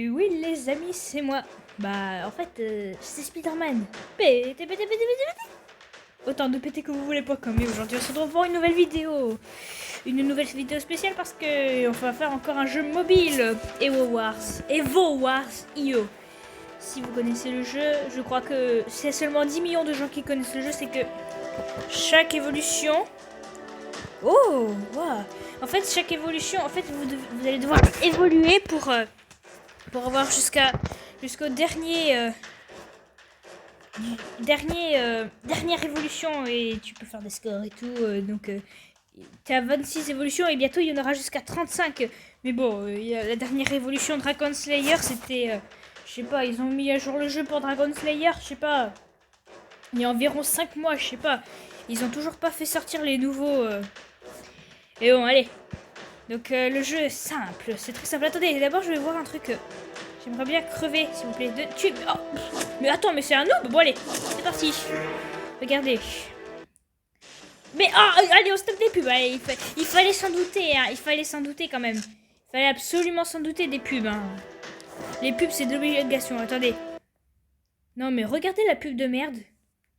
Et oui les amis, c'est moi. Bah en fait, c'est Spider-Man. Autant de péter que vous voulez pas comme. Mais aujourd'hui on se retrouve pour une nouvelle vidéo. Une nouvelle vidéo spéciale parce que on va faire encore un jeu mobile. Evo Wars IO. Si vous connaissez le jeu, je crois que c'est seulement 10 millions de gens qui connaissent le jeu. C'est que chaque évolution... Oh wow. En fait chaque évolution, en fait vous allez devoir évoluer pour avoir jusqu'au dernière évolution, et tu peux faire des scores et tout, donc t'es à 26 évolutions et bientôt il y en aura jusqu'à 35. Mais bon, la dernière évolution Dragon Slayer, c'était je sais pas, ils ont mis à jour le jeu pour Dragon Slayer, je sais pas, il y a environ 5 mois, je sais pas, ils ont toujours pas fait sortir les nouveaux et bon allez, donc le jeu est simple, c'est très simple. Attendez, d'abord je vais voir un truc. J'aimerais bien crever, s'il vous plaît. Oh. Mais attends, mais c'est un noob. Bon, allez, c'est parti. Regardez. Mais, oh, allez, on stoppe des pubs. Allez, il fallait s'en douter, hein. Il fallait s'en douter quand même. Il fallait absolument s'en douter des pubs, hein. Les pubs, c'est de l'obligation. Attendez. Non, mais regardez la pub de merde.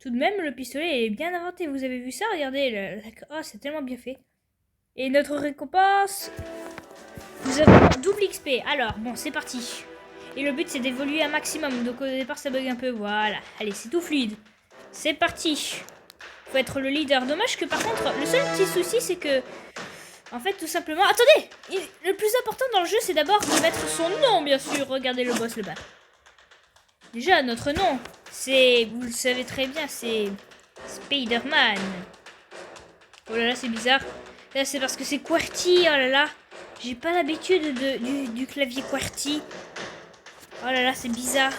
Tout de même, le pistolet est bien inventé. Vous avez vu ça? Regardez. Oh, c'est tellement bien fait. Et notre récompense... Nous avons double XP. Alors, bon, c'est parti. Et le but, c'est d'évoluer un maximum. Donc au départ, ça bug un peu. Voilà. Allez, c'est tout fluide. C'est parti. Faut être le leader. Dommage que par contre, le seul petit souci, c'est que... En fait, tout simplement... Attendez, le plus important dans le jeu, c'est d'abord de mettre son nom, bien sûr. Regardez le boss, le bas. Déjà, notre nom, c'est... Vous le savez très bien, c'est... Spider-Man. Oh là là, c'est bizarre. Là, c'est parce que c'est QWERTY. Oh là là. J'ai pas l'habitude du clavier QWERTY. Oh là là, c'est bizarre.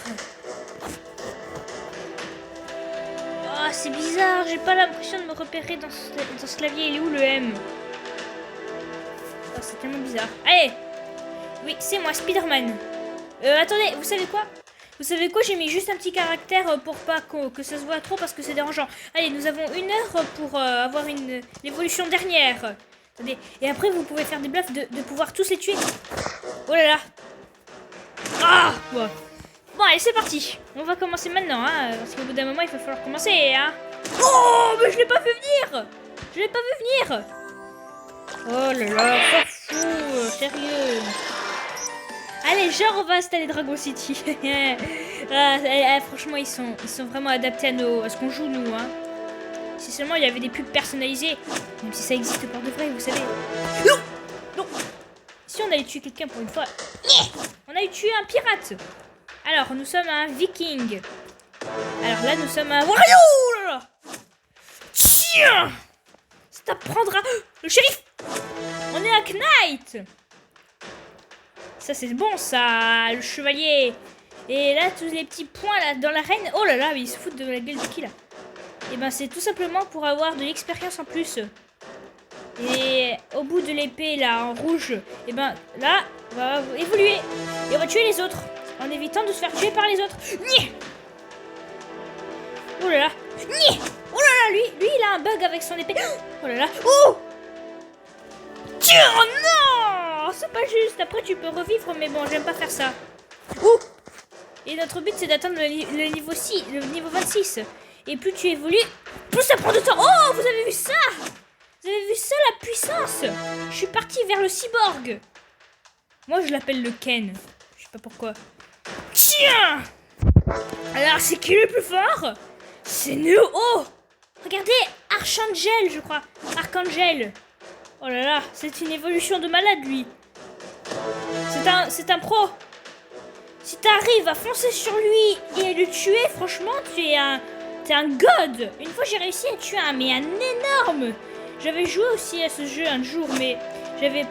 Oh, c'est bizarre. J'ai pas l'impression de me repérer dans ce clavier. Il est où le M? Oh, c'est tellement bizarre. Allez. Oui, c'est moi, Spider-Man. Attendez, vous savez quoi? Vous savez quoi? J'ai mis juste un petit caractère pour pas que ça se voit trop parce que c'est dérangeant. Allez, nous avons 1 heure pour avoir l'évolution dernière. Attendez. Et après, vous pouvez faire des bluffs de pouvoir tous les tuer. Oh là là. Ah ouais. Bon, allez, c'est parti. On va commencer maintenant, hein, parce qu'au bout d'un moment, il va falloir commencer, hein. Oh, mais je l'ai pas vu venir. Je l'ai pas vu venir. Oh là là, pas fou, sérieux. Allez, genre, on va installer Dragon City. Franchement, ils sont vraiment adaptés à ce qu'on joue, nous, hein. Si seulement il y avait des pubs personnalisées, même si ça existe pour de vrai, vous savez. Non, non. Si on allait tuer quelqu'un pour une fois, on a tué un pirate. Alors, nous sommes un viking. Alors là, nous sommes un Wario. Tiens, ça t'apprendra. Le shérif. On est un knight. Ça, c'est bon, ça. Le chevalier. Et là, tous les petits points là dans l'arène. Oh là là, mais ils se foutent de la gueule de qui là? Et ben, c'est tout simplement pour avoir de l'expérience en plus. Et au bout de l'épée là en rouge, et ben là, on va évoluer. Et on va tuer les autres. En évitant de se faire tuer par les autres. Oh là là. Oh là là, lui il a un bug avec son épée. Oh là là. Oh. Tiens, non, c'est pas juste. Après tu peux revivre, mais bon, j'aime pas faire ça. Oh. Et notre but, c'est d'atteindre le niveau 6, le niveau 26. Et plus tu évolues, plus ça prend de temps. Oh, vous avez vu ça? Vous avez vu ça, la puissance? Je suis partie vers le cyborg. Moi, je l'appelle le Ken. Je sais pas pourquoi. Tiens. Alors, c'est qui le plus fort? C'est nous. Oh, regardez, Archangel, je crois. Archangel. Oh là là, c'est une évolution de malade, lui. C'est un pro. Si t'arrives à foncer sur lui et le tuer, franchement, t'es un god. Une fois, j'ai réussi à tuer un énorme. J'avais joué aussi à ce jeu un jour, mais j'étais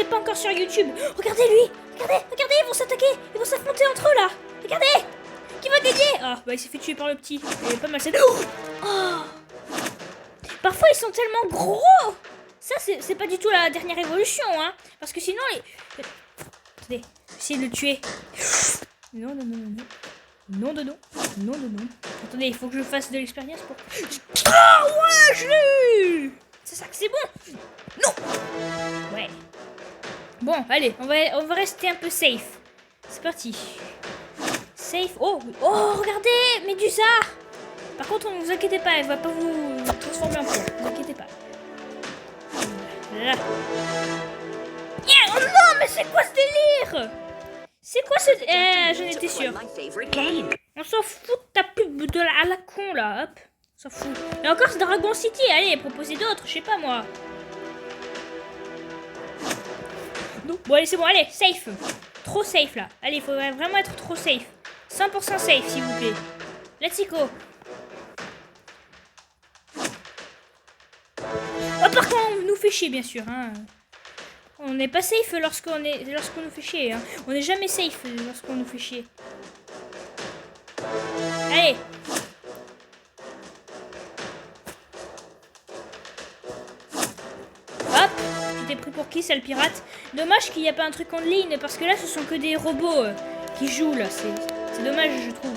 pas encore sur YouTube. Regardez lui. Regardez, ils vont s'attaquer. Ils vont s'affronter entre eux, là. Regardez. Qui va gagner? Ah, bah il s'est fait tuer par le petit. Il est pas mal. Oh. Parfois, ils sont tellement gros. Ça, c'est pas du tout la dernière évolution, hein. Parce que sinon, attendez, essayez de le tuer. Non. Attendez, il faut que je fasse de l'expérience pour... Ah ouais, je l'ai eu. C'est ça que c'est bon. Non. Ouais. Bon, allez, on va rester un peu safe. C'est parti. Safe. Oh, oh, regardez, Médusa. Par contre, ne vous inquiétez pas, elle va pas vous transformer en poids. Ne vous inquiétez pas. Là. Yeah, oh non, mais c'est quoi ce délire? C'est quoi ce... j'en étais sûre. On s'en fout de ta pub de à la con, là. Hop, on s'en fout. Et encore, c'est Dragon City. Allez, proposez d'autres, je sais pas, moi. Non. Bon, allez, c'est bon, allez, safe. Trop safe, là. Allez, il faut vraiment être trop safe. 100% safe, s'il vous plaît. Let's go. Oh, par contre, on nous fait chier, bien sûr. Hein. On n'est pas safe lorsqu'on nous fait chier. Hein. On n'est jamais safe lorsqu'on nous fait chier. Allez. Hop. Tu t'es pris pour qui, sale pirate? Dommage qu'il n'y a pas un truc en ligne, parce que là, ce sont que des robots qui jouent, là. C'est dommage, je trouve.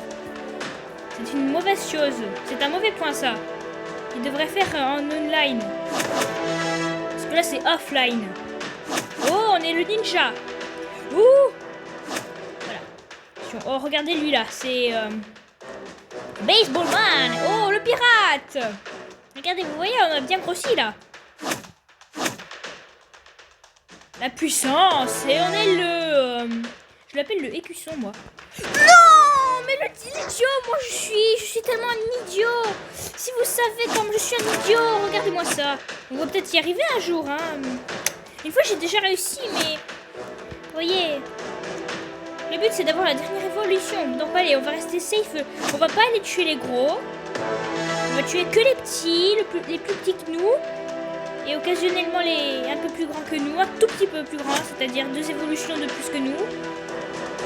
C'est une mauvaise chose. C'est un mauvais point, ça. Il devrait faire en online. Parce que là, c'est offline. Oh, on est le ninja. Ouh. Voilà. Oh, regardez lui, là. C'est... Baseball Man. Oh, le pirate. Regardez, vous voyez, on a bien grossi, là. La puissance. Et on est le... je l'appelle le écusson, moi. Non, mais l'idiot, moi je suis tellement un idiot. Si vous savez comme je suis un idiot, regardez-moi ça. On va peut-être y arriver un jour, hein. Une fois j'ai déjà réussi, mais vous voyez, le but c'est d'avoir la dernière évolution. Donc allez, on va rester safe. On va pas aller tuer les gros. On va tuer que les petits, les plus petits que nous. Et occasionnellement les un peu plus grands que nous, un tout petit peu plus grands, c'est-à-dire 2 évolutions de plus que nous.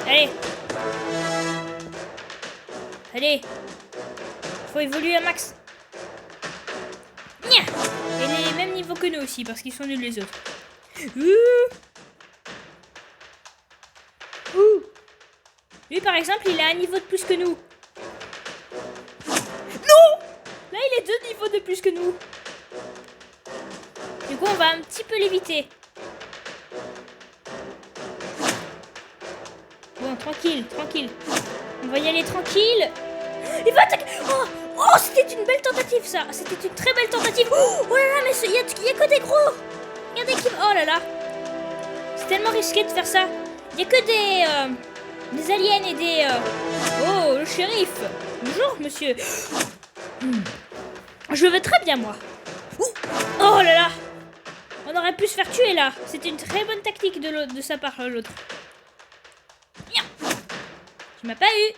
Allez. Allez. Faut évoluer à max. Nya. Et les mêmes niveaux que nous aussi, parce qu'ils sont nuls les autres. Lui par exemple, il a un niveau de plus que nous. Non. Là il est 2 niveaux de plus que nous. Du coup on va un petit peu l'éviter. Bon, tranquille, tranquille. On va y aller tranquille. Il va attaquer. Oh, oh, c'était une belle tentative, ça. C'était une très belle tentative. Oh, oh là là, mais il y a que des gros. Regardez qui... Oh là là. C'est tellement risqué de faire ça. Il n'y a que des aliens et des... Oh, le shérif. Bonjour, monsieur. Je le veux très bien, moi. Oh là là. On aurait pu se faire tuer, là. C'était une très bonne tactique de sa part, l'autre. Tu m'as pas eu.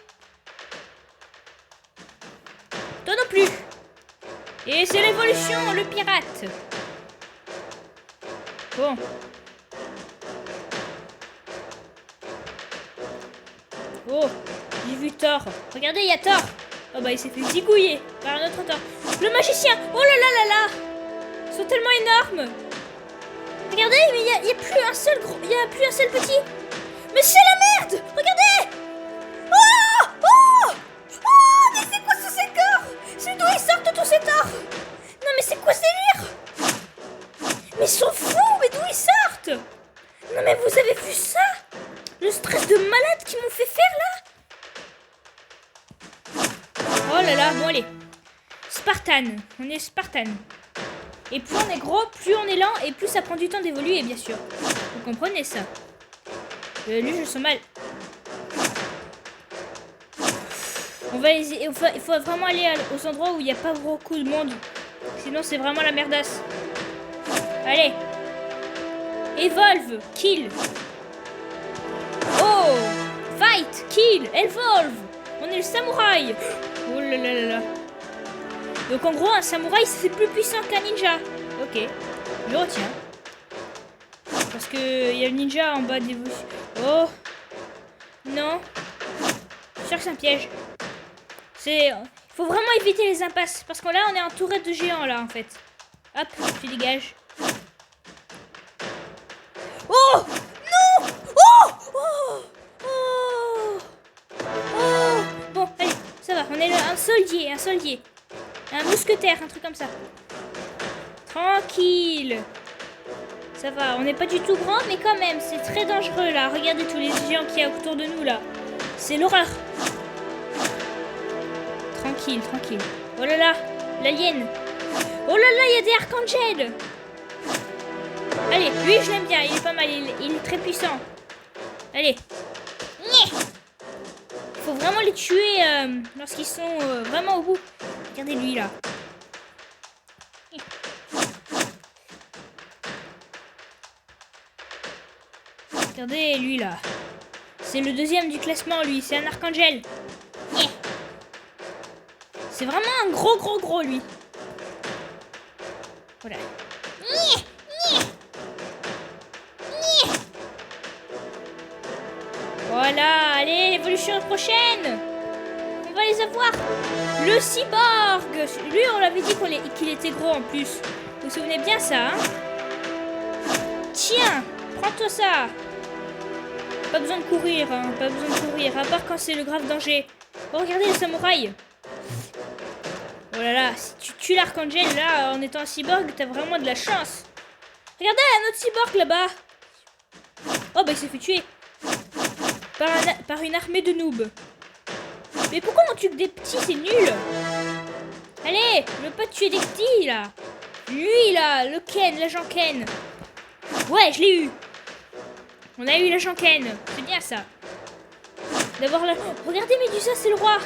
Toi non plus. Et c'est l'évolution, le pirate. Bon. Oh, j'ai vu Thor. Regardez, il y a Thor. Oh bah il s'est fait zigouiller par un autre Thor. Le magicien. Oh là là là là. Ils sont tellement énormes. Regardez, mais il y a plus un seul gros, il y a plus un seul petit. Mais c'est la merde. Regardez. Oh, oh, oh, mais c'est quoi ce secteur? C'est d'où ils sortent tous ces Thors? Non mais c'est quoi ce délire? Mais ils sont fous, mais d'où ils sortent? Non mais vous avez vu ça? Le stress de malade qu'ils m'ont fait faire là? Oh là là, bon allez. Spartan, on est Spartan. Et plus on est gros, plus on est lent et plus ça prend du temps d'évoluer, bien sûr. Vous comprenez ça? Lui, je le sens mal. Il faut vraiment aller aux endroits où il n'y a pas beaucoup de monde. Sinon, c'est vraiment la merdasse. Allez. Evolve. Kill. Oh. Fight. Kill. Evolve. On est le samouraï. Oh là là là là. Donc en gros, un samouraï, c'est plus puissant qu'un ninja. Ok. Je retiens. Parce que il y a le ninja en bas des... Oh. Non. Je suis sûr que c'est un piège. Il faut vraiment éviter les impasses. Parce que là, on est en tourette de géant, là, en fait. Hop, tu dégages. Oh non. Oh oh oh oh. Bon, allez, ça va. On est un soldier. Un mousquetaire, un truc comme ça. Tranquille. Ça va, on n'est pas du tout grand, mais quand même, c'est très dangereux là. Regardez tous les géants qu'il y a autour de nous là. C'est l'horreur. Tranquille, tranquille. Oh là là, l'alien. Oh là là, il y a des archangels. Allez, lui je l'aime bien, il est pas mal, il est très puissant. Allez. Il faut vraiment les tuer lorsqu'ils sont vraiment au bout. Regardez lui là. Regardez lui là. C'est le deuxième du classement lui, c'est un archangel. C'est vraiment un gros lui. Voilà. Voilà, allez, l'évolution prochaine. On va les avoir. Le cyborg. Lui, on l'avait dit qu'il était gros en plus. Vous vous souvenez bien ça, hein? Tiens, prends-toi ça. Pas besoin de courir, hein, pas besoin de courir, à part quand c'est le grave danger. Oh, regardez le samouraï. Oh là là, si tu tues l'archangel là en étant un cyborg, t'as vraiment de la chance. Regardez un autre cyborg là-bas. Oh bah il s'est fait tuer. Par une armée de noobs. Mais pourquoi on tue que des petits, c'est nul. Allez, je veux pas tuer des petits là. Lui là, le Ken, l'agent Ken. Ouais, je l'ai eu. On a eu l'agent Ken, c'est bien ça. D'avoir la... Regardez Médusa, c'est le roi.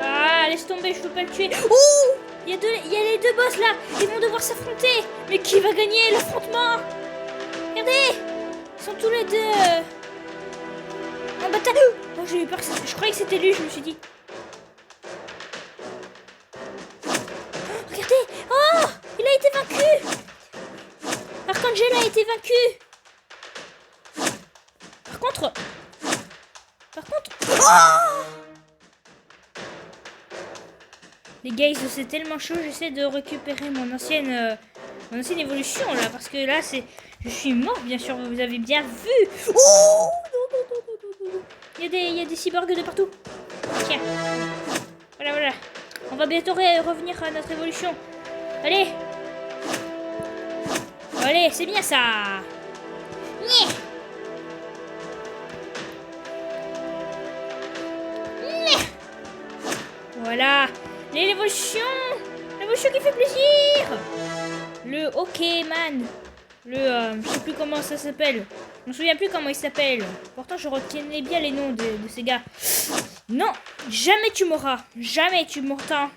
Ah, laisse tomber, je peux pas le tuer. Ouh, il y a les deux boss là. Ils vont devoir s'affronter. Mais qui va gagner l'affrontement? Regardez, ils sont tous les deux en bataille. Oh, j'ai eu peur que je croyais que c'était lui, je me suis dit. Oh, regardez. Oh, il a été vaincu. Archangel a été vaincu. Par contre... Oh, les gars, c'est tellement chaud, j'essaie de récupérer mon ancienne évolution là, parce que là je suis mort, bien sûr, vous avez bien vu. Oh, non. Il y a des cyborgs de partout. Tiens, voilà. On va bientôt revenir à notre évolution. Allez, c'est bien ça. Voilà. L'évolution qui fait plaisir. Le Hockeyman. Je sais plus comment ça s'appelle. Je me souviens plus comment il s'appelle. Pourtant, je retiendrai bien les noms de ces gars. Non, jamais tu m'auras. Jamais tu m'auras.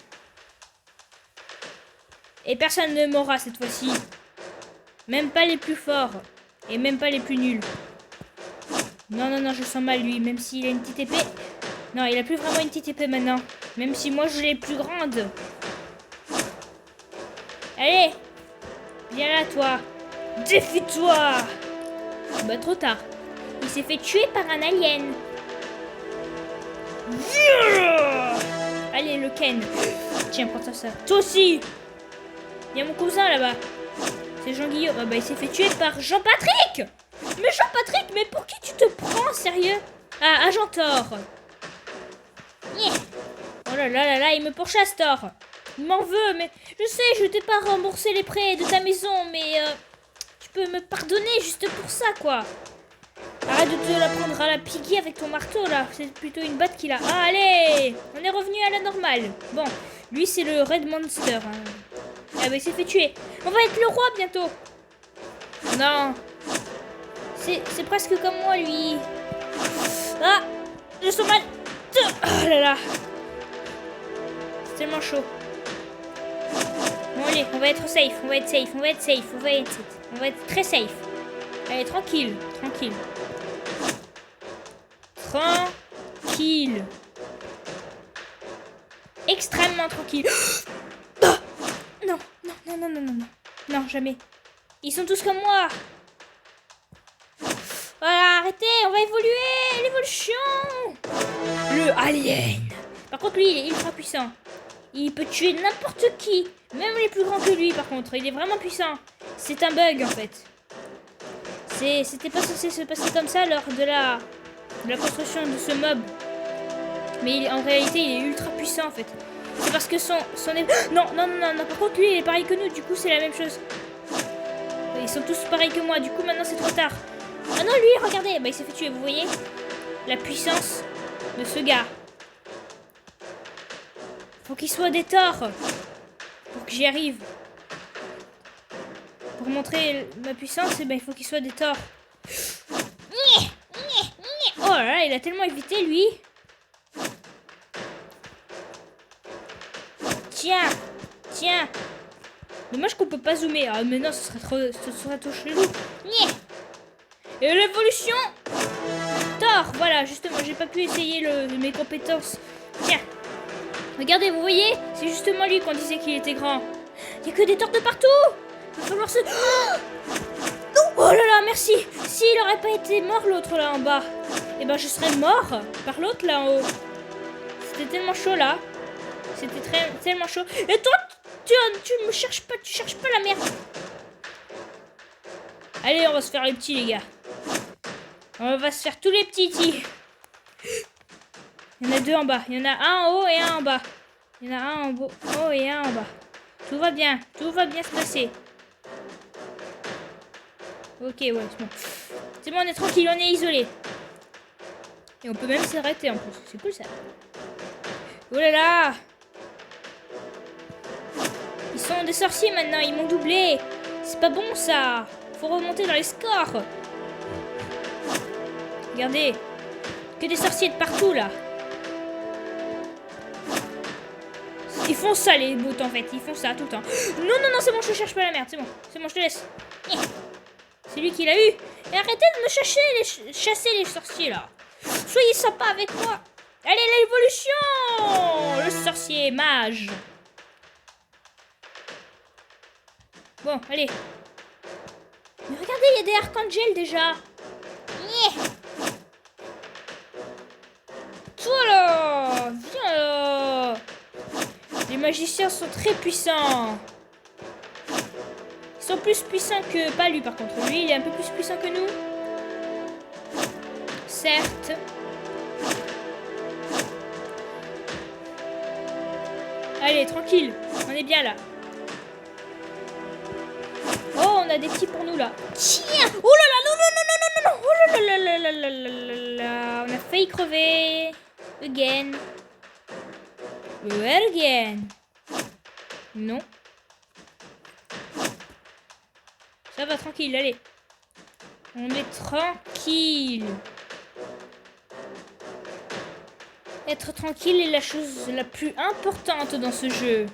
Et personne ne m'aura cette fois-ci. Même pas les plus forts. Et même pas les plus nuls. Non, je sens mal lui. Même s'il a une petite épée. Non, il a plus vraiment une petite épée maintenant. Même si moi je l'ai plus grande. Allez, viens là toi. Défie-toi. Bah trop tard. Il s'est fait tuer par un alien. Allez le Ken. Tiens, prends ça. Toi aussi. Il y a mon cousin là-bas. C'est Jean-Guillaume. Ah bah il s'est fait tuer par Jean-Patrick. Mais Jean-Patrick, mais pour qui tu te prends, sérieux? Ah, Agent Thor. Oh là, il me pourchasse, Thor. Il m'en veut, mais je sais, je t'ai pas remboursé les prêts de ta maison, mais tu peux me pardonner juste pour ça, quoi. Arrête de te la prendre à la Piggy avec ton marteau, là. C'est plutôt une batte qu'il a. Ah, allez, on est revenu à la normale. Bon, lui, c'est le Red Monster. Hein. Ah, bah, il s'est fait tuer. On va être le roi bientôt. Non. C'est presque comme moi, lui. Ah, je sens mal. Oh là là. C'est tellement chaud. Bon allez, on va être safe, on va être très safe. Allez, tranquille. Extrêmement tranquille. Ah non. Non, jamais. Ils sont tous comme moi. Voilà, arrêtez, on va évoluer. L'évolution. Le alien. Par contre, lui, il est ultra puissant. Il peut tuer n'importe qui. Même les plus grands que lui, par contre. Il est vraiment puissant. C'est un bug, en fait. C'était pas censé se passer comme ça lors de la construction de ce mob. Mais en réalité, il est ultra puissant, en fait. C'est parce que son... Non, par contre, lui, il est pareil que nous. Du coup, c'est la même chose. Ils sont tous pareils que moi. Du coup, maintenant, c'est trop tard. Ah non, lui, regardez. Bah, il s'est fait tuer. Vous voyez la puissance de ce gars. Faut qu'il soit des torts. Pour que j'y arrive. Pour montrer ma puissance, eh ben, il faut qu'il soit des torts. Oh là là, il a tellement évité, lui. Tiens. Tiens. Dommage qu'on peut pas zoomer. Ah, mais non, ce serait trop chelou. Et l'évolution. Thor, voilà, justement, j'ai pas pu essayer mes compétences. Tiens. Regardez, vous voyez? C'est justement lui qu'on disait qu'il était grand. Il y a que des torts de partout. Il va falloir se... Oh là là, merci. S'il aurait pas été mort, l'autre là en bas, eh ben je serais mort par l'autre là en haut. C'était tellement chaud là. C'était tellement chaud. Et toi, tu me cherches pas, tu cherches pas la merde. Allez, on va se faire les petits, les gars. On va se faire tous les petits. Il y en a deux en bas. Il y en a un en haut et un en bas. Il y en a un en haut et un en bas. Tout va bien. Tout va bien se passer. Ok, ouais, c'est bon. C'est bon, on est tranquille, on est isolé. Et on peut même s'arrêter en plus. C'est cool ça. Oh là là. Ils sont des sorciers maintenant, ils m'ont doublé. C'est pas bon ça. Faut remonter dans les scores. Regardez. Que des sorciers de partout là. Ils font ça les bots en fait. Ils font ça tout le temps. Non, non, non, c'est bon, je cherche pas la merde. C'est bon, je te laisse. C'est lui qui l'a eu. Et arrêtez de me chasser les sorciers là. Soyez sympa avec moi. Allez, l'évolution. Le sorcier mage. Bon, allez. Mais regardez, il y a des archangels déjà. Toi là. Viens là. Les magiciens sont très puissants. Ils sont plus puissants que... Pas lui par contre. Lui, il est un peu plus puissant que nous. Certes. Allez, tranquille. On est bien là. Oh, on a des petits pour nous là. Tiens. Oh là là, non, non, non, non, non, non. Oh là là là là là là là là. On a failli crever. Again. Again. Non. Ça va, tranquille, allez. On est tranquille. Être tranquille est la chose la plus importante dans ce jeu.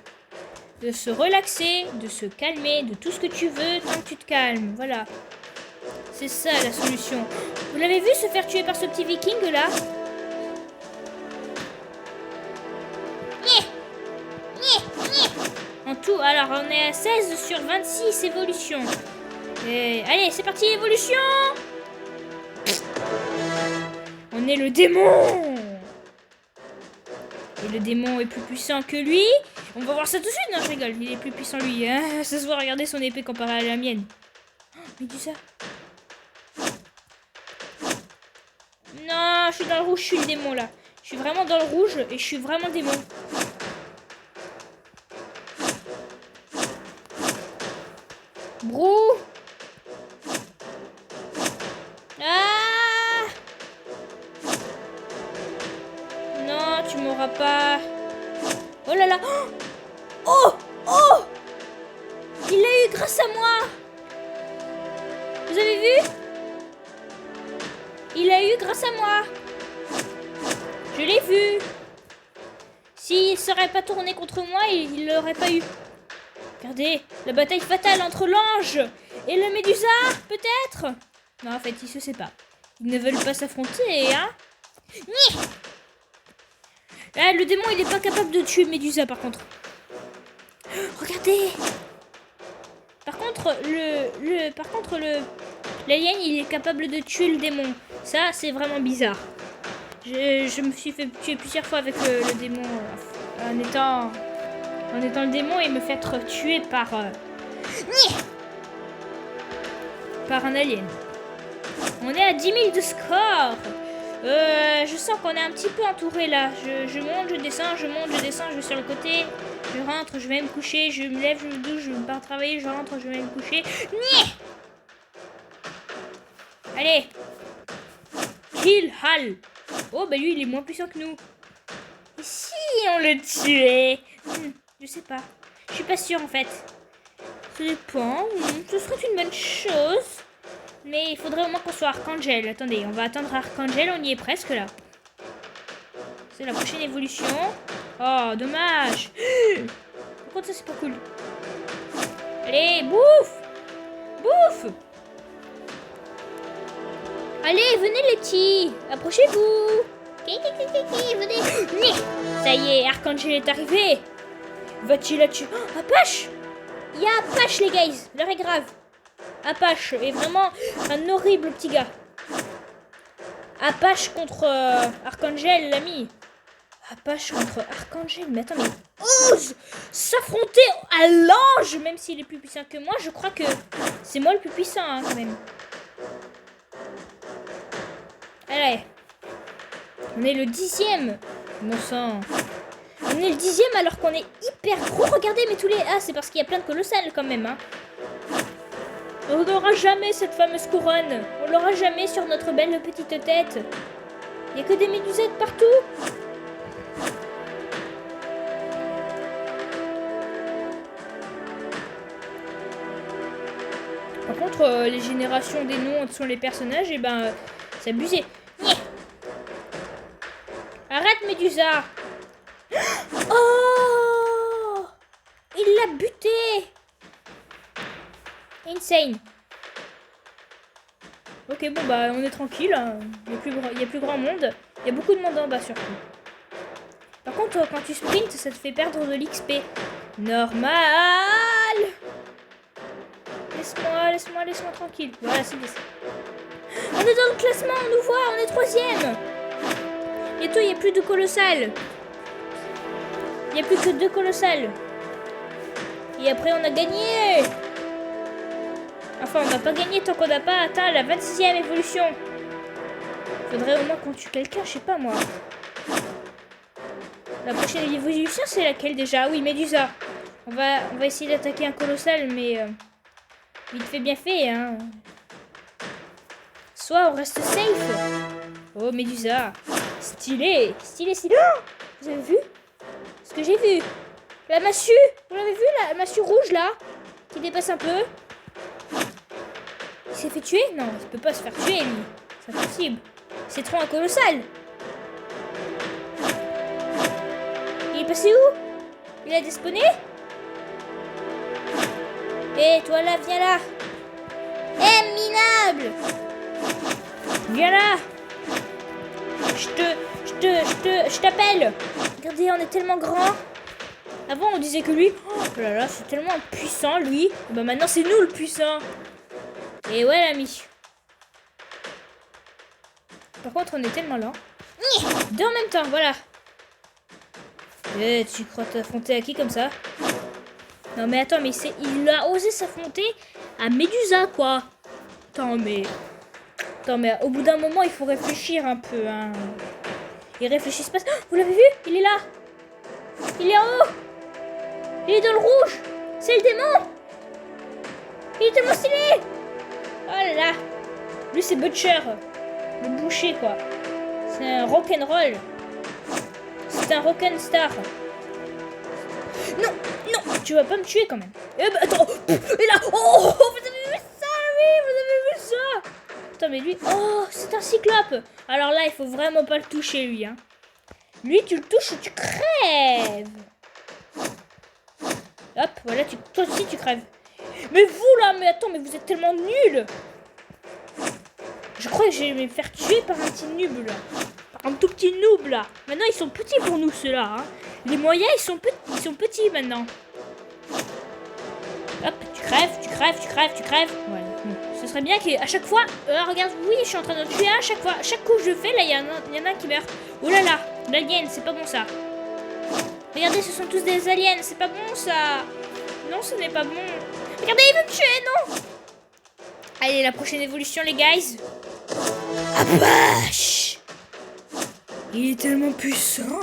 De se relaxer, de se calmer, de tout ce que tu veux tant que tu te calmes. Voilà. C'est ça la solution. Vous l'avez vu se faire tuer par ce petit viking là? En tout, alors on est à 16 sur 26 évolutions. Et, allez, c'est parti, évolution. On est le démon. Et le démon est plus puissant que lui. On va voir ça tout de suite. Non, je rigole, il est plus puissant lui. Ah, ça se voit, regardez son épée comparée à la mienne. Oh, Médusa. Non, je suis dans le rouge, je suis le démon là. Je suis vraiment dans le rouge et je suis vraiment le démon. Brou. Ah. Non, tu m'auras pas. Oh là là. Oh. Oh. Il l'a eu grâce à moi. Vous avez vu? Il l'a eu grâce à moi. Je l'ai vu. S'il ne serait pas tourné contre moi, il ne l'aurait pas eu. Regardez, la bataille fatale entre l'ange et le Médusa, peut-être? Non, en fait, ils se séparent. Ils ne veulent pas s'affronter, hein? Ah, le démon, il n'est pas capable de tuer Médusa, par contre. Regardez. Par contre, l'alien, il est capable de tuer le démon. Ça, c'est vraiment bizarre. Je me suis fait tuer plusieurs fois avec le démon en étant le démon et me faire tuer par un alien. On est à 10 000 de score. Je sens qu'on est un petit peu entouré là. Je monte, je descends, je monte, je descends, je vais sur le côté. Je rentre, je vais me coucher, je me lève, je me douche, je pars travailler, je rentre, je vais me coucher. Allez. Kill Hal. Oh, bah lui, il est moins puissant que nous. Et si on le tuait? Je sais pas. Je suis pas sûre, en fait. Ça dépend. Ce serait une bonne chose. Mais il faudrait au moins qu'on soit Archangel. Attendez, on va attendre Archangel. On y est presque, là. C'est la prochaine évolution. Oh, dommage. Par contre, ça, c'est pas cool. Allez, bouffe. Bouffe. Allez, venez les petits. Approchez-vous. Venez. Ça y est, Archangel est arrivé. Va-t-il la tuer? Oh, Apache. Il y a Apache, les guys. L'heure est grave. Apache est vraiment un horrible petit gars. Apache contre Archangel, l'ami. Apache contre Archangel. Mais attends, mais ose s'affronter à l'ange, même s'il est plus puissant que moi. Je crois que c'est moi le plus puissant, hein, quand même. Allez. On est le 10e. Mon sang. On est le 10e alors qu'on est hyper gros. Regardez, mais tous les... Ah, c'est parce qu'il y a plein de colossales quand même, hein. On n'aura jamais cette fameuse couronne. On l'aura jamais sur notre belle petite tête. Il n'y a que des médusettes partout. Par contre, les générations des noms sont les personnages, et ben, c'est abusé. Arrête, Médusa. Oh, il l'a buté. Insane. Ok, bon, bah, on est tranquille. Hein. Il y a plus grand monde. Il y a beaucoup de monde en bas, surtout. Par contre, quand tu sprints, ça te fait perdre de l'XP. Normal. Laisse-moi tranquille. Voilà, c'est ça. On est dans le classement, on nous voit, on est 3e. Bientôt, il n'y a plus de colossales. Il n'y a plus que 2 colossales. Et après, on a gagné. Enfin, on n'a pas gagné tant qu'on n'a pas atteint la 26e évolution. Faudrait au moins qu'on tue quelqu'un, je sais pas moi. La prochaine évolution, c'est laquelle déjà? Oui, Médusa. On va essayer d'attaquer un colossal, mais vite fait, bien fait, hein. Soit on reste safe. Oh, Médusa. Stylé. Oh, vous avez vu ce que j'ai vu? La massue. Vous l'avez vu, la massue rouge, là? Qui dépasse un peu. Il s'est fait tuer? Non, il peut pas se faire tuer, lui. C'est impossible. C'est trop un colossal. Il est passé où? Il a despawné? Eh, toi là, viens là. Eh, minable. Viens là. Je t'appelle. Regardez, on est tellement grand. Avant, on disait que lui... Oh là là, c'est tellement puissant, lui. Et bah maintenant, c'est nous le puissant. Et ouais, l'ami. Par contre, on est tellement lent. Deux en même temps, voilà. Eh, tu crois t'affronter à qui comme ça? Non mais attends, mais il a osé s'affronter à Médusa, quoi. Attends, mais au bout d'un moment, il faut réfléchir un peu, hein. Il réfléchit pas. Oh, vous l'avez vu? Il est là. Il est en haut. Il est dans le rouge. C'est le démon. Il est tellement stylé. Oh là là. Lui, c'est Butcher. Le boucher, quoi. C'est un rock'n'roll. C'est un rock'n'star. Non, non, tu vas pas me tuer quand même. Eh ben, attends. Et là. Oh, vous avez vu ça, oui, vous avez vu ça. Attends, mais lui. Oh, c'est un cyclope. Alors là, il faut vraiment pas le toucher, lui, hein. Lui, tu le touches et tu crèves. Hop, voilà, toi aussi, tu crèves. Mais vous, là, mais attends, mais vous êtes tellement nuls. Je crois que je vais me faire tuer par un petit noob, là. Par un tout petit noob, là. Maintenant, ils sont petits pour nous, ceux-là, hein. Les moyens, ils sont petits, maintenant. Hop, tu crèves. Voilà. Ce serait bien qu'à chaque fois... regarde, oui, je suis en train de tuer à chaque fois. Chaque coup que je fais, là, il y en a un qui meurt. Oh là là, l'alien, c'est pas bon, ça. Regardez, ce sont tous des aliens, c'est pas bon, ça. Non, ce n'est pas bon. Regardez, il veut me tuer, non. Allez, la prochaine évolution, les guys. Apache. Il est tellement puissant.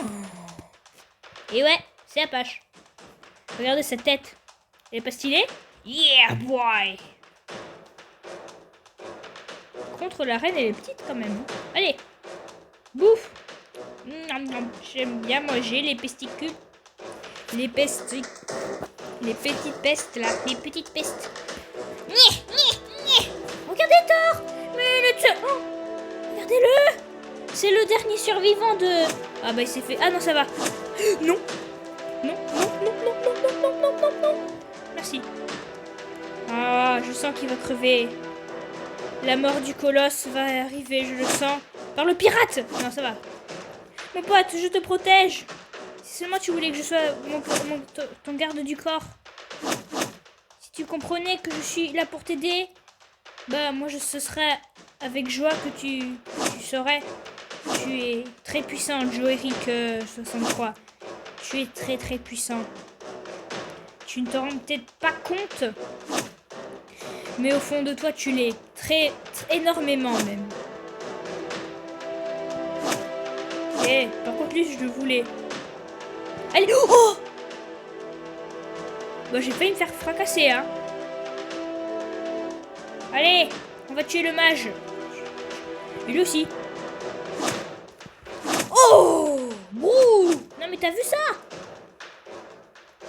Et ouais, c'est Apache. Regardez sa tête. Elle est pas stylée? Yeah, boy. Par contre, la reine, elle est petite quand même. Allez, bouffe. J'aime bien manger les pesticules. Les petites pestes, là. Les petites pestes. Regardez Thor. Mais le tue. Oh, regardez-le. C'est le dernier survivant de... Ah bah il s'est fait... Ah non, ça va. Non. Non, non, non, non, non, non, non, non, non, non. Merci. Ah, je sens qu'il va crever. La mort du colosse va arriver, je le sens. Par le pirate. Non, ça va. Mon pote, je te protège. Si seulement tu voulais que je sois ton garde du corps. Si tu comprenais que je suis là pour t'aider, bah moi ce serait avec joie que tu saurais. Tu es très puissant, Joe Eric 63. Tu es très très puissant. Tu ne te rends peut-être pas compte, mais au fond de toi, tu l'es. Très énormément même. Eh, par contre, lui, je le voulais. Allez, oh! Bah, j'ai failli me faire fracasser, hein. Allez, on va tuer le mage. Et lui aussi. Oh! Bouh! Non, mais t'as vu ça?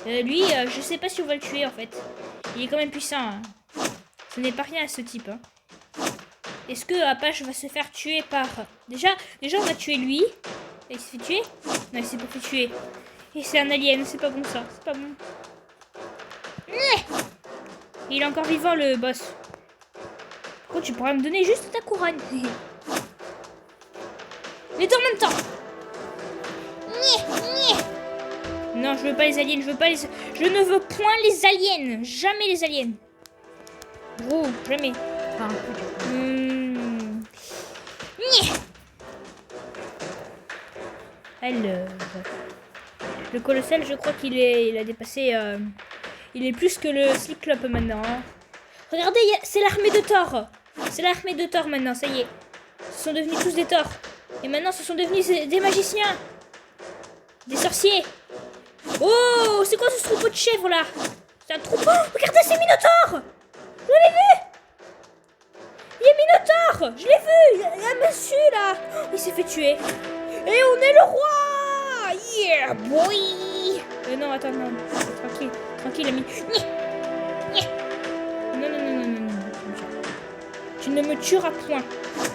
Lui, je sais pas si on va le tuer, en fait. Il est quand même puissant, hein. Ce n'est pas rien à ce type, hein. Est-ce que Apache va se faire tuer par... Déjà, on va tuer lui. Et il s'est fait tuer? Non, il s'est pas fait tuer. Et c'est un alien, c'est pas bon ça. C'est pas bon. Il est encore vivant le boss. Par contre, tu pourras me donner juste ta couronne. Les deux en même temps. Non, je veux pas les aliens, je ne veux point les aliens. Jamais les aliens. Gros, jamais. Enfin, Alors, le colossal, je crois il a dépassé. Il est plus que le cyclope maintenant. Hein. Regardez, c'est l'armée de Thor. C'est l'armée de Thor maintenant, ça y est. Ce sont devenus tous des Thor. Et maintenant, ce sont devenus des magiciens. Des sorciers. Oh, c'est quoi ce troupeau de chèvres là? C'est un troupeau. Regardez, c'est Minotaur. Vous l'avez vu? Il y a Minotaur. Je l'ai vu. Il y a un monsieur là. Oh, il s'est fait tuer. Et on est le roi. Yeah, boy. Non, attends, non. Tranquille, ami. Non. Tu ne me tueras point.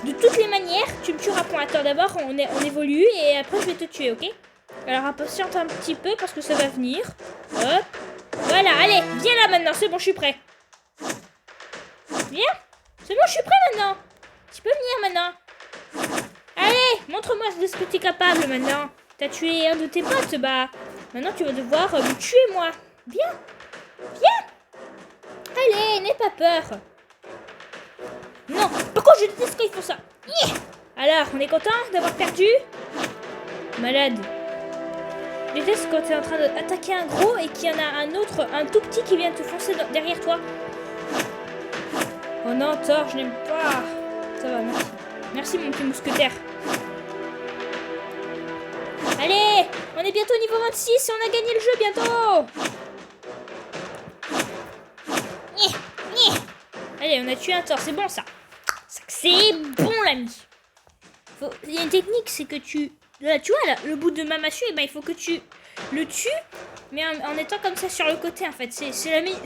De toutes les manières, tu me tueras point. Attends, d'abord, on évolue et après, je vais te tuer, ok? Alors, impatiente un petit peu parce que ça va venir. Hop. Voilà, allez, viens là maintenant. C'est bon, je suis prêt. Viens. C'est bon, je suis prêt maintenant. Tu peux venir maintenant. Allez, montre-moi de ce que tu es capable maintenant. T'as tué un de tes potes, bah. Maintenant, tu vas devoir me tuer, moi. Viens. Allez, n'aie pas peur. Non, par contre, je déteste quand ils font ça. Alors, on est content d'avoir perdu? Malade. Je déteste quand tu es en train d'attaquer un gros et qu'il y en a un autre, un tout petit qui vient te foncer derrière toi. Oh non, Thor, je n'aime pas. Ça va, merci. Merci, mon petit mousquetaire. Allez, on est bientôt au niveau 26 et on a gagné le jeu bientôt. Allez, on a tué un Thor, c'est bon ça. C'est bon l'ami. Il y a une technique, c'est que tu vois là, le bout de ma massue, il faut que tu le tues, mais en étant comme ça sur le côté en fait. C'est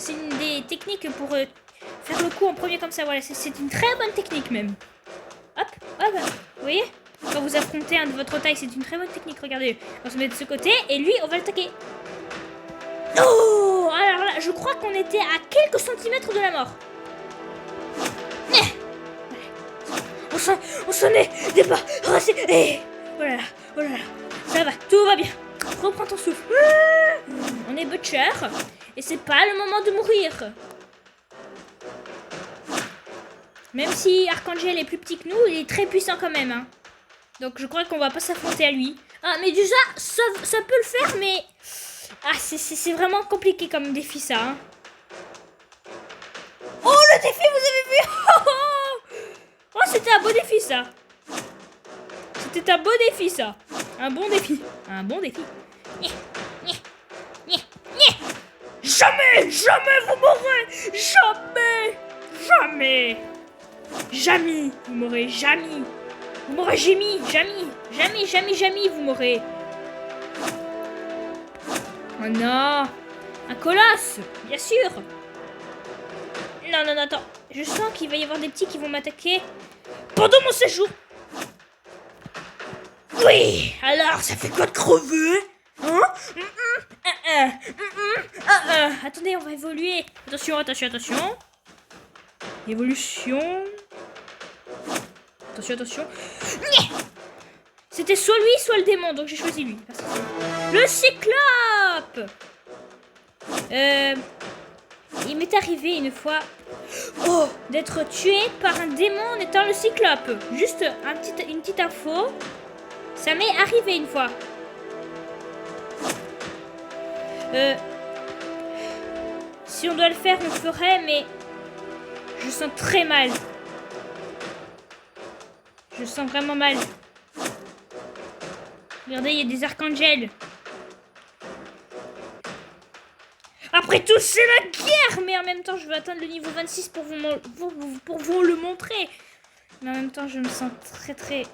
une des techniques pour faire le coup en premier comme ça. Voilà, c'est une très bonne technique même. Hop, vous voyez? Quand vous affrontez un de votre taille, c'est une très bonne technique. Regardez, on se met de ce côté et lui, on va l'attaquer. Oh, alors là, je crois qu'on était à quelques centimètres de la mort. On s'en est débarrassé. Et voilà, ça va, tout va bien. Reprends ton souffle. On est Butcher et c'est pas le moment de mourir. Même si Archangel est plus petit que nous, il est très puissant quand même. Hein. Donc je crois qu'on va pas s'affronter à lui. Ah, mais déjà, ça peut le faire, mais... Ah, c'est vraiment compliqué comme défi, ça. Hein. Oh, le défi, vous avez vu? Oh, c'était un beau défi, ça. C'était un beau défi, ça. Un bon défi. Jamais vous mourrez. Jamais. Jamais, vous m'aurez jamais. Vous m'aurez jamais, jamais, vous m'aurez. Oh non. Un colosse, bien sûr. Non, attends. Je sens qu'il va y avoir des petits qui vont m'attaquer pendant mon séjour. Oui, alors ça fait quoi de crever? Hein? Attendez, on va évoluer. Attention. Évolution. Attention. C'était soit lui, soit le démon, donc j'ai choisi lui. Le cyclope. Il m'est arrivé une fois d'être tué par un démon en étant le cyclope. Juste une petite info. Ça m'est arrivé une fois. Si on doit le faire, on le ferait, mais je sens très mal. Je sens vraiment mal. Regardez, il y a des archangels. Après tout, c'est la guerre. Mais en même temps, je veux atteindre le niveau 26 pour vous le montrer. Mais en même temps, je me sens très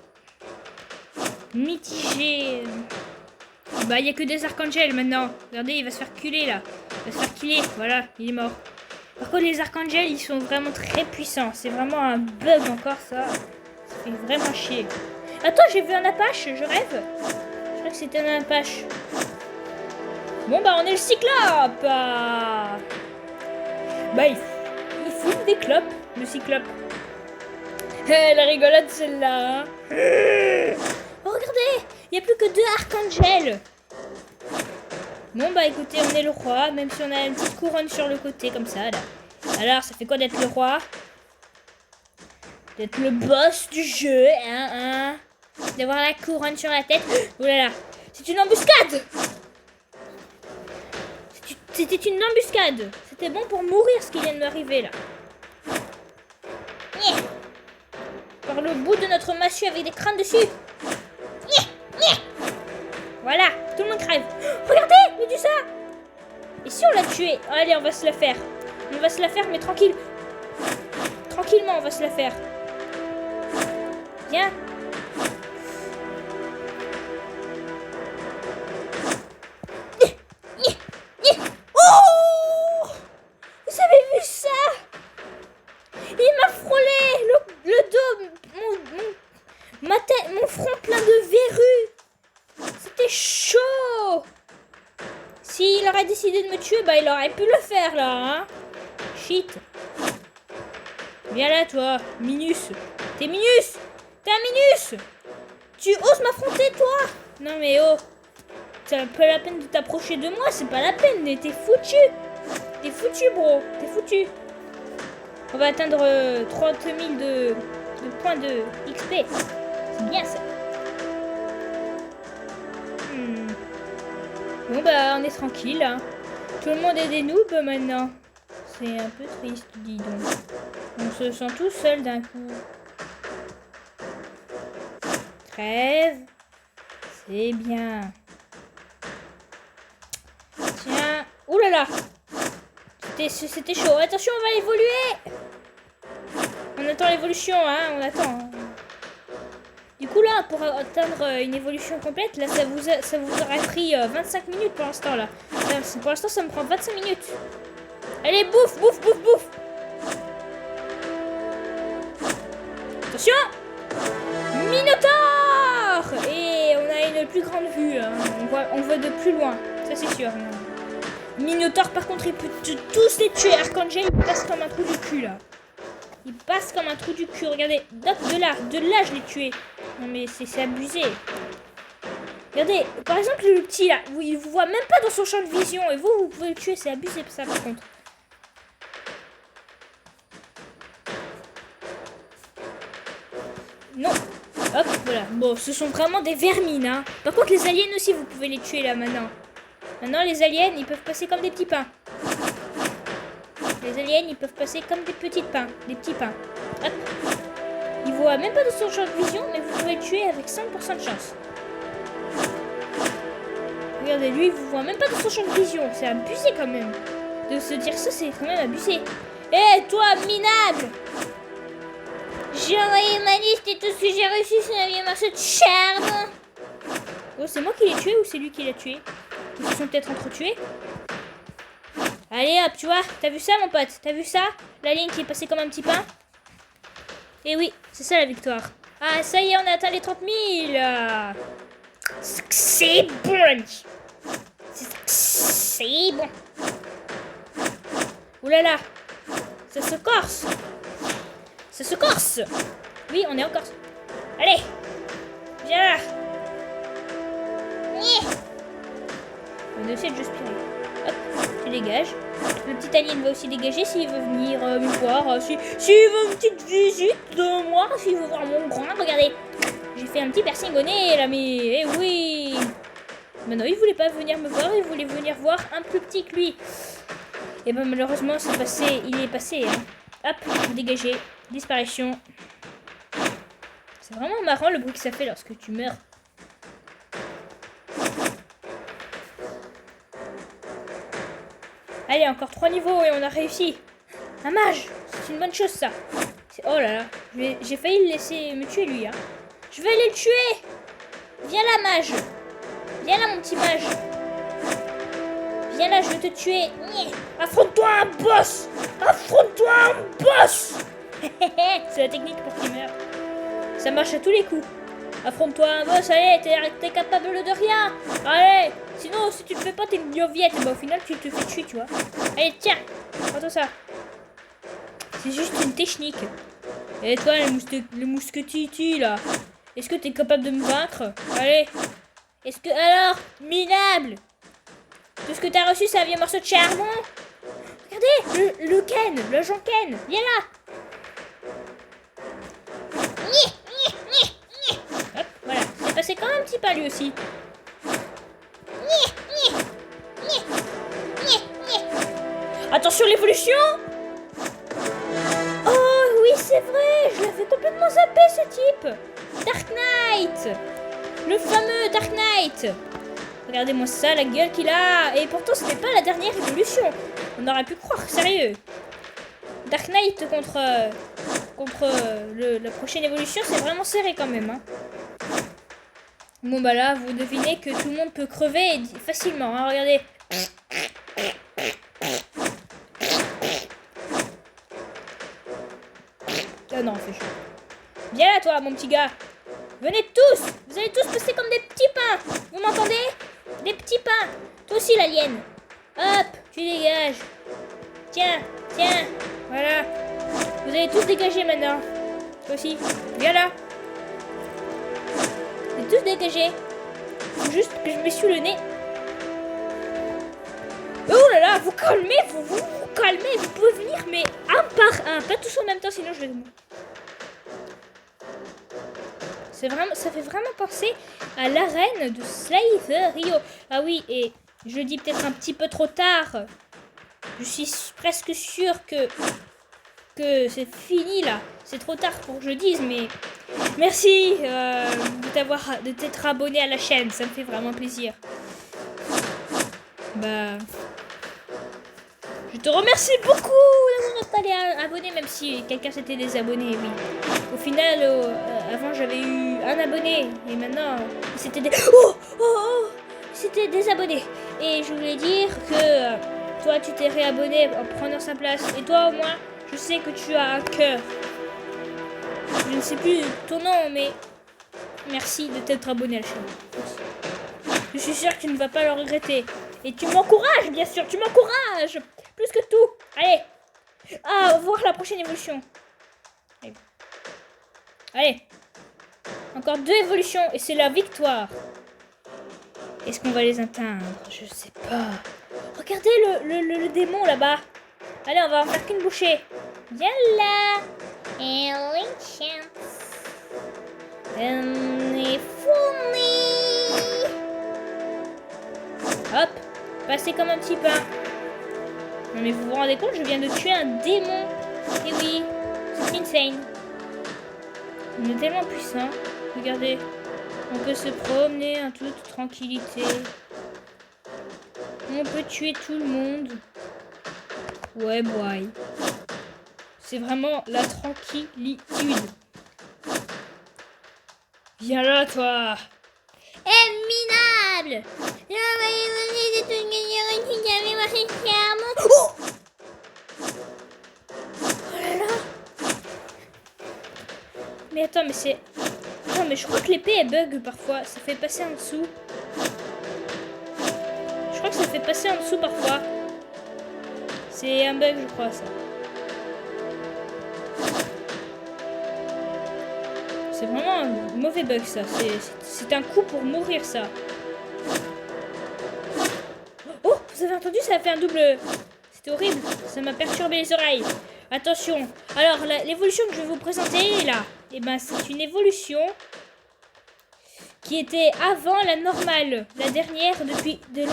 mitigée. Bah, il n'y a que des archangels maintenant. Regardez, il va se faire culer là. Il va se faire killer. Voilà, il est mort. Par contre, les archangels, ils sont vraiment très puissants. C'est vraiment un bug encore, ça. Ça fait vraiment chier. Attends, j'ai vu un apache, je rêve. Je crois que c'était un apache. Bon, bah, on est le cyclope. Bah, il fume des clopes, le cyclope. La rigolade, celle-là. Hein. Oh, regardez, il n'y a plus que 2 archangels. Bon, bah, écoutez, on est le roi, même si on a une petite couronne sur le côté, comme ça, là. Alors, ça fait quoi d'être le roi? D'être le boss du jeu, hein. D'avoir la couronne sur la tête. Oh là là, c'est une embuscade. C'était une embuscade. C'était bon pour mourir ce qui vient de m'arriver là. Par le bout de notre massue avec des crânes dessus. Voilà, tout le monde crève. Regardez, Médusa. Et si on l'a tué? Allez, on va se la faire. On va se la faire, mais tranquille. Tranquillement, on va se la faire. Viens. Oh! Vous avez vu ça? Il m'a frôlé le dos, ma tête, mon front plein de verrues. C'était chaud. S'il aurait décidé de me tuer, bah il aurait pu le faire là, hein. Shit. Viens là, toi, Minus. T'es Minus. T'es un Minus. Tu oses m'affronter, toi? Non mais oh. C'est pas la peine de t'approcher de moi, c'est pas la peine, t'es foutu. T'es foutu, bro. T'es foutu. On va atteindre 30 000 de points de XP. C'est bien ça. Bon bah on est tranquille. Hein. Tout le monde est des noobs maintenant. C'est un peu triste, dis donc. On se sent tout seul d'un coup. Trêve. C'est bien. Tiens. Ouh là là. C'était chaud. Attention, on va évoluer. On attend l'évolution, hein. On attend. Du coup, là, pour atteindre une évolution complète, là, ça vous aurait pris 25 minutes pour l'instant, là. Pour l'instant, ça me prend 25 minutes. Allez, bouffe. Attention. Minotaure. Et on a une plus grande vue. Hein. On voit de plus loin. Ça, c'est sûr. Minotaure, par contre, il peut tous les tuer. Archangel, il passe comme un trou du cul, là. Il passe comme un trou du cul. Regardez, de là, je l'ai tué. Non, mais c'est abusé. Regardez, par exemple, le petit, là, il vous voit même pas dans son champ de vision. Et vous pouvez le tuer. C'est abusé, ça, par contre. Non. Hop, voilà. Bon, ce sont vraiment des vermines, hein. Par contre, les aliens aussi, vous pouvez les tuer, là, maintenant. Maintenant, les aliens, ils peuvent passer comme des petits pains. Les aliens, ils peuvent passer comme des petits pains. Hop. Ils voient même pas de son champ de vision, mais vous pouvez le tuer avec 5% de chance. Regardez, lui, il vous voit même pas de son champ de vision. C'est abusé quand même. De se dire ça, c'est quand même abusé. Hé, toi, minable! J'ai envoyé ma liste et tout ce que j'ai reçu, c'est un vieux morceau de charbon. Oh, c'est moi qui l'ai tué ou c'est lui qui l'a tué? Ils se sont peut-être entretués. Allez hop, tu vois, t'as vu ça mon pote? T'as vu ça? La ligne qui est passée comme un petit pain. Et oui, c'est ça la victoire. Ah, ça y est, on a atteint les 30 000. C'est bon. C'est bon. Ouh là là, ça se corse. Ça se corse. Oui, on est en Corse. Allez, viens là. On est aussi de spirer. Hop, tu dégages. Le petit alien va aussi dégager s'il veut venir me voir. S'il veut une petite visite de moi, s'il veut voir mon grand. Regardez, j'ai fait un petit piercing au nez là, mais eh oui. Mais non, il voulait pas venir me voir, il voulait venir voir un plus petit que lui. Et ben malheureusement, c'est passé, il est passé. Hein. Hop, dégagé, disparition. C'est vraiment marrant le bruit que ça fait lorsque tu meurs. Allez, encore 3 niveaux et on a réussi. Un mage, c'est une bonne chose ça. Oh là là, j'ai failli le laisser me tuer lui. Hein. Je vais aller le tuer. Viens là mage. Viens là mon petit mage. Viens là, je vais te tuer. Affronte-toi un boss. Affronte-toi un boss. C'est la technique pour qu'il meure. Ça marche à tous les coups. Affronte-toi un boss, allez, t'es capable de rien. Allez, sinon si tu le fais pas, t'es une bioviette. Et bah au final, tu te fais tuer, tu vois. Allez, tiens, prends-toi ça. C'est juste une technique. Et toi, le mousquetiti, là, est-ce que t'es capable de me vaincre? Allez. Est-ce que, alors, minable, tout ce que t'as reçu, c'est un vieux morceau de charbon? Regardez, le Ken, l'agent Ken, viens là. Hop, voilà, c'est passé quand même un petit pas lui aussi. Attention l'évolution. Oh oui c'est vrai, je l'avais complètement zappé ce type. Dark Knight. Le fameux Dark Knight. Regardez-moi ça, la gueule qu'il a. Et pourtant ce n'est pas la dernière évolution. On aurait pu croire, sérieux. Dark Knight contre la prochaine évolution, c'est vraiment serré quand même. Hein. Bon bah là, vous devinez que tout le monde peut crever facilement. Hein, regardez. Ah non, fait chaud. Viens là toi, mon petit gars. Venez tous. Vous allez tous passer comme des petits pains. Vous m'entendez? Des petits pains. Toi aussi, l'alien. Hop, tu dégages. Tiens, tiens. Voilà. Vous allez tous dégager maintenant. Toi aussi. Viens là. Vous êtes tous dégagés. Faut juste que je m'essuie le nez. Oh là là, vous calmez, vous calmez. Vous pouvez venir, mais un par un. Pas tous en même temps, sinon je vais mourir. Ça fait vraiment penser à l'arène de Slither Rio. Ah oui, et je le dis peut-être un petit peu trop tard. Je suis presque sûre que c'est fini là. C'est trop tard pour que je dise, mais merci de t'être abonné à la chaîne. Ça me fait vraiment plaisir. Bah, je te remercie beaucoup d'avoir été abonné, même si quelqu'un s'était désabonné, oui. Au final, avant j'avais eu un abonné et maintenant c'était des c'était des abonnés. Et je voulais dire que toi tu t'es réabonné en prenant sa place et toi au moins je sais que tu as un cœur. Je ne sais plus ton nom mais merci de t'être abonné à la chaîne. Je suis sûre que tu ne vas pas le regretter. Et tu m'encourages bien sûr, tu m'encourages plus que tout. Allez, à voir la prochaine évolution. Allez. Encore 2 évolutions et c'est la victoire. Est-ce qu'on va les atteindre? Je sais pas. Regardez le démon là-bas. Allez, on va en faire qu'une bouchée. Viens là. Et les chance. Hop. Passez comme un petit pain. Non mais vous vous rendez compte, je viens de tuer un démon. Et oui, c'est insane. On est tellement puissant. Regardez, on peut se promener en toute tranquillité. On peut tuer tout le monde. Ouais, boy. C'est vraiment la tranquillitude. Viens là, toi. Minable. Oh là là. Mais attends, mais c'est... Attends, mais je crois que l'épée, elle bug parfois. Ça fait passer en dessous. Je crois que ça fait passer en dessous parfois. C'est un bug, je crois, ça. C'est vraiment un mauvais bug, ça. C'est un coup pour mourir, ça. Oh, vous avez entendu, ça a fait un double... C'était horrible. Ça m'a perturbé les oreilles. Attention. Alors, l'évolution que je vais vous présenter, là, eh ben, c'est une évolution qui était avant la normale. La dernière, depuis de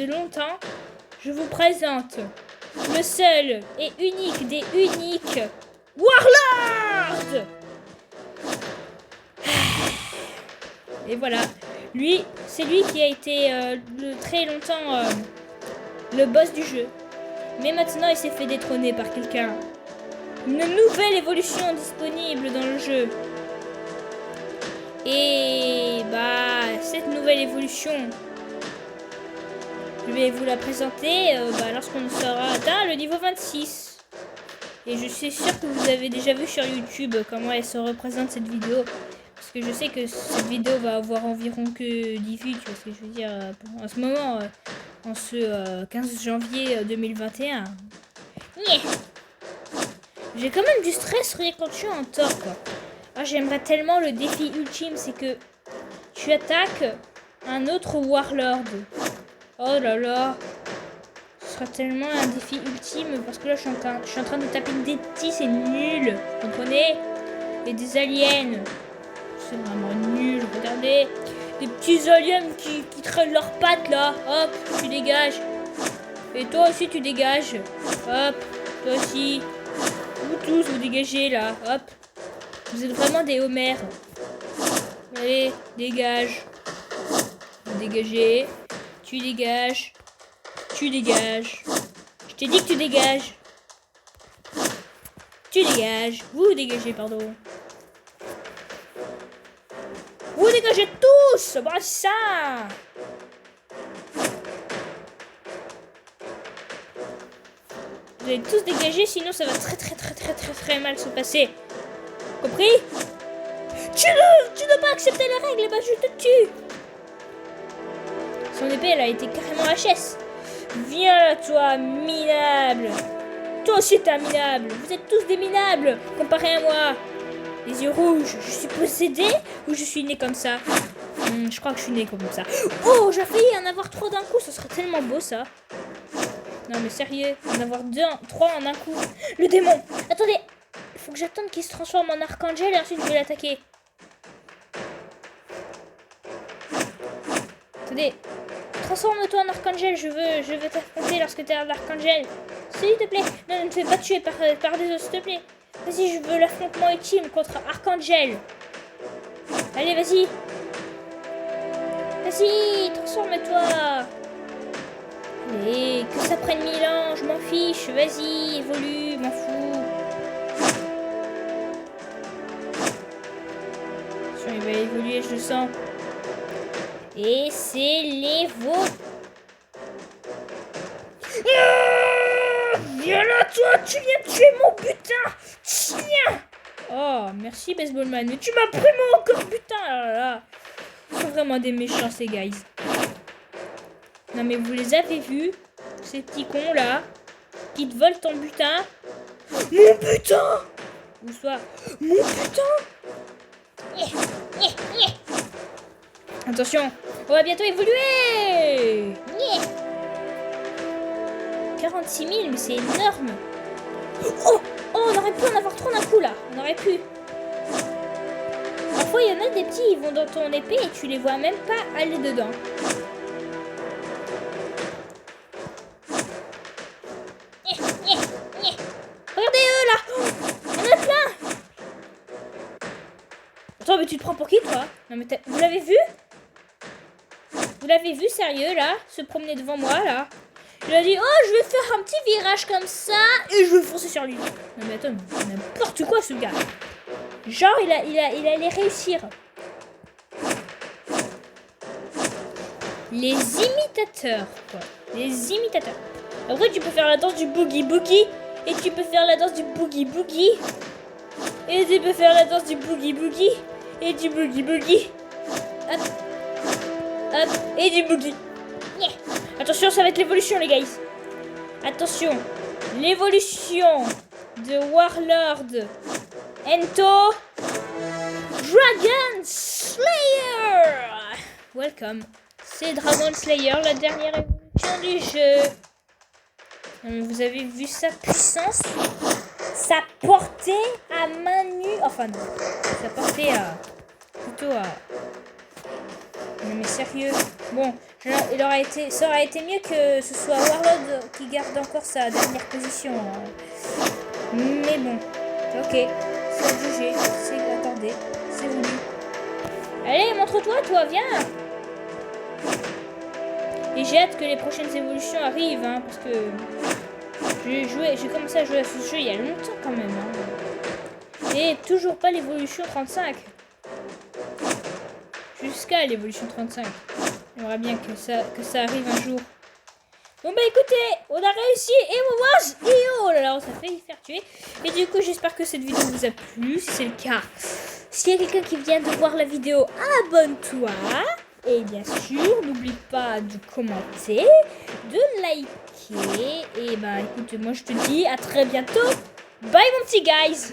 longtemps. Je vous présente le seul et unique des uniques Warlord. Et voilà. Lui, c'est lui qui a été très longtemps le boss du jeu. Mais maintenant, il s'est fait détrôner par quelqu'un. Une nouvelle évolution disponible dans le jeu. Et bah, cette nouvelle évolution, je vais vous la présenter lorsqu'on sera atteint le niveau 26. Et je suis sûre que vous avez déjà vu sur YouTube comment elle se représente cette vidéo. Parce que je sais que cette vidéo va avoir environ que 10 vues, tu vois ce que je veux dire. En ce moment, en ce 15 janvier 2021. Yeah. J'ai quand même du stress rien quand je suis en tort, quoi. Ah, j'aimerais tellement le défi ultime, c'est que tu attaques un autre Warlord. Oh là là. Ce sera tellement un défi ultime parce que là, je suis en train de taper des petits, c'est nul. Vous comprenez? Et des aliens. C'est vraiment nul, regardez. Des petits aliens qui traînent leurs pattes, là. Hop, tu dégages. Et toi aussi, tu dégages. Hop, toi aussi. Vous tous, vous dégagez, là. Hop. Vous êtes vraiment des homères. Allez, dégage. Vous dégagez. Tu dégages. Tu dégages. Je t'ai dit que tu dégages. Tu dégages. Vous dégagez, pardon. Vous dégagez tous. Bah ça. Vous allez tous dégager, sinon ça va très mal se passer. Compris? Tu ne pas accepter les règles, bah je te tue. Son épée, elle a été carrément HS. Viens là, toi, minable. Toi aussi, t'es un minable. Vous êtes tous des minables, comparé à moi. Les yeux rouges, je suis possédée ou je suis née comme ça? Je crois que je suis née comme ça. Oh, j'ai failli en avoir 3 d'un coup, ça serait tellement beau, ça. Non, mais sérieux, en avoir 3 en un coup. Le démon. Attendez, il faut que j'attende qu'il se transforme en archangel et ensuite je vais l'attaquer. Attendez. Transforme-toi en archangel, je veux t'affronter lorsque t'es un archangel. S'il te plaît. Non, ne me fais pas tuer par des os, s'il te plaît. Vas-y, je veux l'affrontement ultime contre archangel. Allez, vas-y. Vas-y, transforme-toi. Allez, que ça prenne 1000 ans, je m'en fiche. Vas-y, évolue, m'en fous. Il va évoluer, je le sens. Et c'est les veaux. Viens là, toi, tu viens de tuer mon butin. Tiens. Oh, merci, Baseballman. Mais tu m'as pris mon encore butin. Là, là, là. Ils sont vraiment des méchants, ces guys. Non, mais vous les avez vus, ces petits cons là, qui te volent ton butin. Mon butin. Ou soit, mon butin. Attention, on va bientôt évoluer. 46 000, mais c'est énorme. Oh, on aurait pu en avoir 3 d'un coup là. On aurait pu. Parfois, il y en a des petits, ils vont dans ton épée et tu les vois même pas aller dedans. Regardez-eux là. Il y en a plein. Attends, mais tu te prends pour qui, toi? Non, mais vous l'avez vu? Vous l'avez vu, sérieux, là? Se promener devant moi, là? Il a dit, oh, je vais faire un petit virage comme ça et je vais foncer sur lui. Non, mais attends, n'importe quoi, ce gars. Genre, il allait réussir. Les imitateurs, quoi. Les imitateurs. Après, tu peux faire la danse du boogie boogie. Et tu peux faire la danse du boogie boogie. Et tu peux faire la danse du boogie boogie. Et du boogie boogie. Hop. Hop. Et du boogie. Yeah. Attention, ça va être l'évolution, les gars. Attention. L'évolution de Warlord Ento Dragon Slayer. Welcome. C'est Dragon Slayer, la dernière évolution du jeu. Vous avez vu sa puissance, sa portée à main nue. Enfin non, sa portée à... plutôt à... Non mais sérieux. Bon, ça aurait été mieux que ce soit Warlord qui garde encore sa dernière position. Hein. Mais bon, ok, c'est jugé, c'est accordé, c'est voulu. Allez, montre-toi, toi, viens. Et j'ai hâte que les prochaines évolutions arrivent, hein, parce que j'ai commencé à jouer à ce jeu il y a longtemps quand même. Hein. Et toujours pas l'évolution 35. Jusqu'à l'évolution 35. J'aimerais bien que ça arrive un jour. Bon bah écoutez, on a réussi et on mange. Et oh là là, on s'est fait faire tuer. Et du coup, j'espère que cette vidéo vous a plu. Si c'est le cas, s'il y a quelqu'un qui vient de voir la vidéo, abonne-toi. Et bien sûr, n'oublie pas de commenter, de liker. Et bah écoute, moi je te dis à très bientôt. Bye mon petit guys.